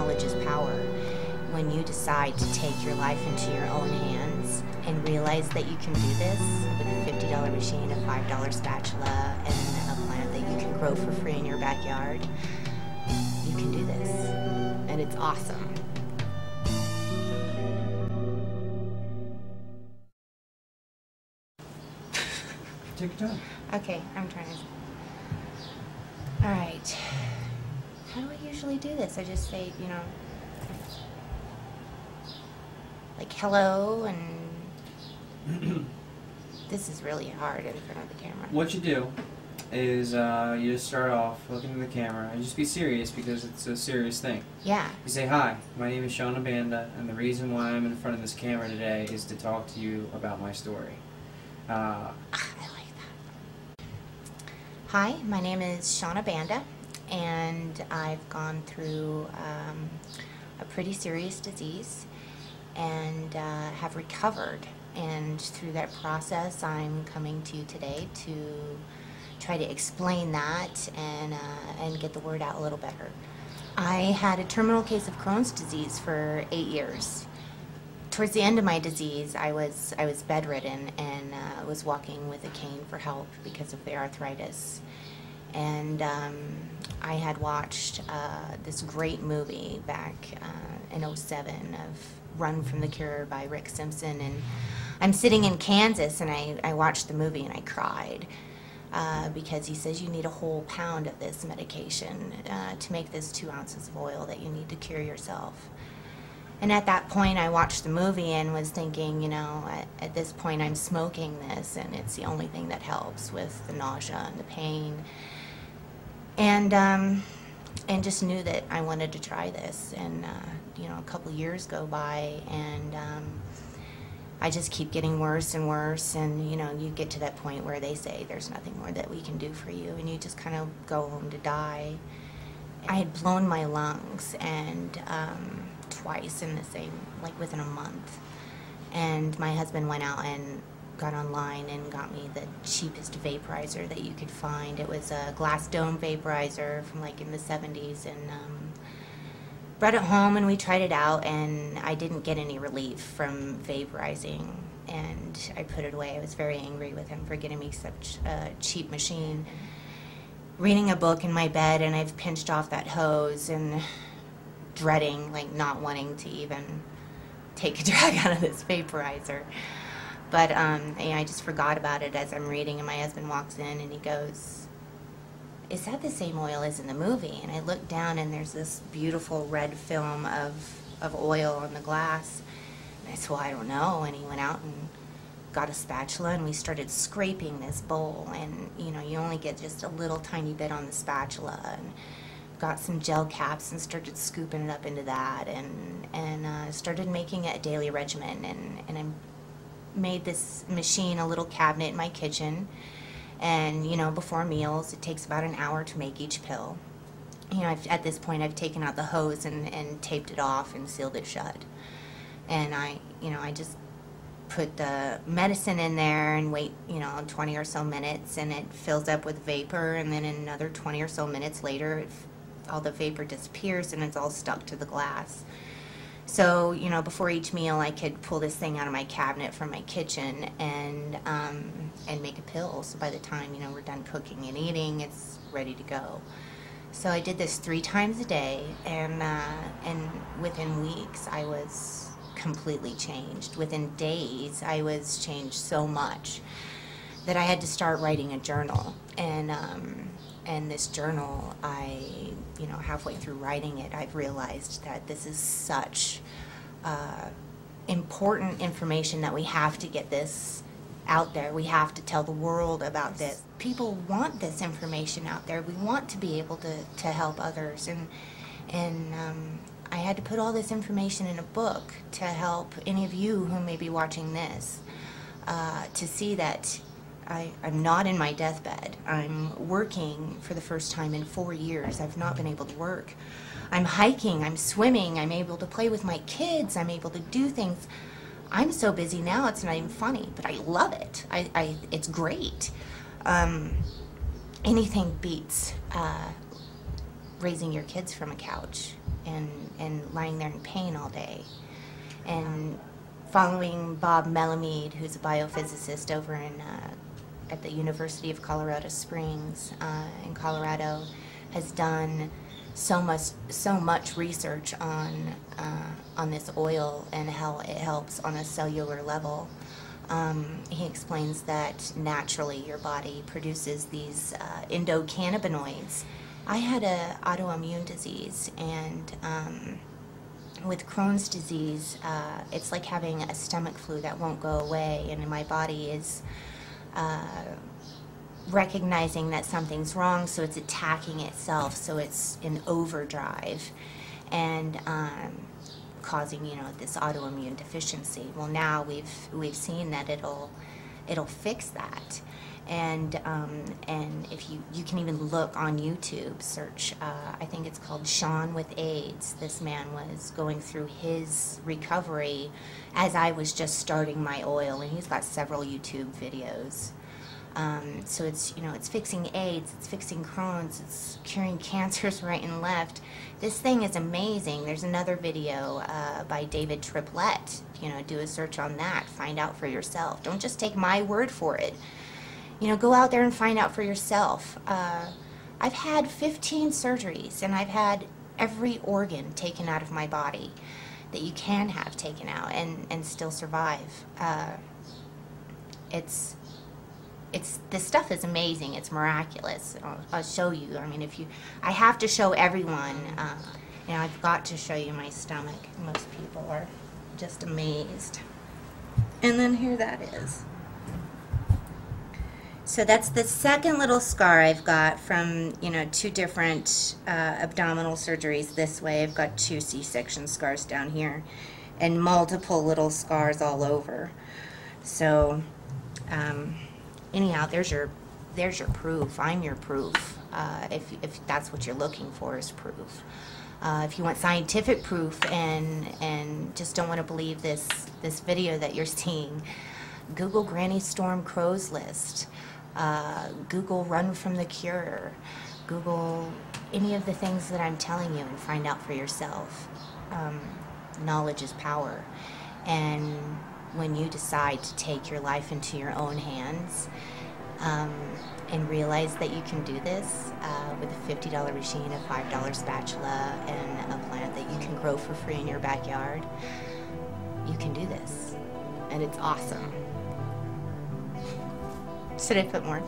knowledge is power. When you decide to take your life into your own hands and realize that you can do this with a $50 machine, a $5 spatula, and a plant that you can grow for free in your backyard, you can do this. And it's awesome. Take your time. Okay, I'm trying to... All right. How do I usually do this? I just say, you know, like hello, and this is really hard in front of the camera. What you do is you just start off looking at the camera and just be serious because it's a serious thing. Yeah. You say, hi, my name is Shona Banda, and the reason why I'm in front of this camera today is to talk to you about my story. I like that. Hi, my name is Shona Banda, and I've gone through a pretty serious disease and have recovered. And through that process, I'm coming to you today to try to explain that and get the word out a little better. I had a terminal case of Crohn's disease for 8 years. Towards the end of my disease, I was bedridden and was walking with a cane for help because of the arthritis. And I had watched this great movie back in '07 of Run from the Cure by Rick Simpson, and I'm sitting in Kansas and I watched the movie and I cried because he says you need a whole pound of this medication to make this 2 ounces of oil that you need to cure yourself. And at that point I watched the movie and was thinking, you know, at this point I'm smoking this and it's the only thing that helps with the nausea and the pain. And just knew that I wanted to try this. And you know, a couple years go by and I just keep getting worse and worse, and you know, you get to that point where they say there's nothing more that we can do for you and you just kind of go home to die. I had blown my lungs and twice in the same, like within a month. And my husband went out and got online and got me the cheapest vaporizer that you could find. It was a glass dome vaporizer from like in the 70s, and brought it home and we tried it out, and I didn't get any relief from vaporizing, and I put it away. I was very angry with him for getting me such a cheap machine. Reading a book in my bed, and I've pinched off that hose and dreading, like not wanting to even take a drag out of this vaporizer. But you know, I just forgot about it as I'm reading, and my husband walks in and he goes, "Is that the same oil as in the movie?" And I look down and there's this beautiful red film of oil on the glass. And I said, "Well, I don't know." And he went out and got a spatula and we started scraping this bowl. And you know, you only get just a little tiny bit on the spatula. And got some gel caps and started scooping it up into that, and started making it a daily regimen. And I made this machine a little cabinet in my kitchen. And you know, before meals, it takes about an hour to make each pill. You know, at this point, I've taken out the hose and taped it off and sealed it shut. And I just put the medicine in there and wait, you know, 20 or so minutes, and it fills up with vapor. And then another 20 or so minutes later, all the vapor disappears and it's all stuck to the glass. So, you know, before each meal, I could pull this thing out of my cabinet from my kitchen and make a pill. So by the time, you know, we're done cooking and eating, it's ready to go. So I did this 3 times a day, and within weeks, I was completely changed. Within days, I was changed so much that I had to start writing a journal. And this journal, you know, halfway through writing it, I've realized that this is such important information that we have to get this out there. We have to tell the world about this. People want this information out there. We want to be able to help others. And I had to put all this information in a book to help any of you who may be watching this to see that I'm not in my deathbed. I'm working for the first time in 4 years. I've not been able to work. I'm hiking, I'm swimming, I'm able to play with my kids, I'm able to do things. I'm so busy now, it's not even funny, but I love it. It's great. Anything beats raising your kids from a couch and lying there in pain all day. And following Bob Melamede, who's a biophysicist over at the University of Colorado Springs in Colorado, has done so much research on this oil and how it helps on a cellular level. He explains that naturally your body produces these endocannabinoids. I had an autoimmune disease, and with Crohn's disease, it's like having a stomach flu that won't go away, and my body is recognizing that something's wrong, so it's attacking itself, so it's in overdrive, and causing, this autoimmune deficiency. Well, now we've seen that it'll fix that. And if you can even look on YouTube, search, I think it's called Shona with AIDS. This man was going through his recovery as I was just starting my oil, and he's got several YouTube videos. So it's fixing AIDS, it's fixing Crohn's, it's curing cancers right and left. This thing is amazing. There's another video by David Triplett. Do a search on that. Find out for yourself. Don't just take my word for it. Go out there and find out for yourself. I've had 15 surgeries, and I've had every organ taken out of my body that you can have taken out and still survive. This stuff is amazing. It's miraculous. I'll show you. I mean, I have to show everyone. I've got to show you my stomach. Most people are just amazed. And then here that is. So that's the second little scar I've got from, 2 different abdominal surgeries this way. I've got 2 C-section scars down here and multiple little scars all over. So, anyhow, there's your proof. I'm your proof. If that's what you're looking for, is proof. If you want scientific proof and just don't want to believe this video that you're seeing, Google Granny Storm Crow's List. Google Run from the Cure. Google any of the things that I'm telling you and find out for yourself. Knowledge is power. And when you decide to take your life into your own hands and realize that you can do this with a $50 machine, a $5 spatula, and a plant that you can grow for free in your backyard, you can do this. And it's awesome. Should I put more?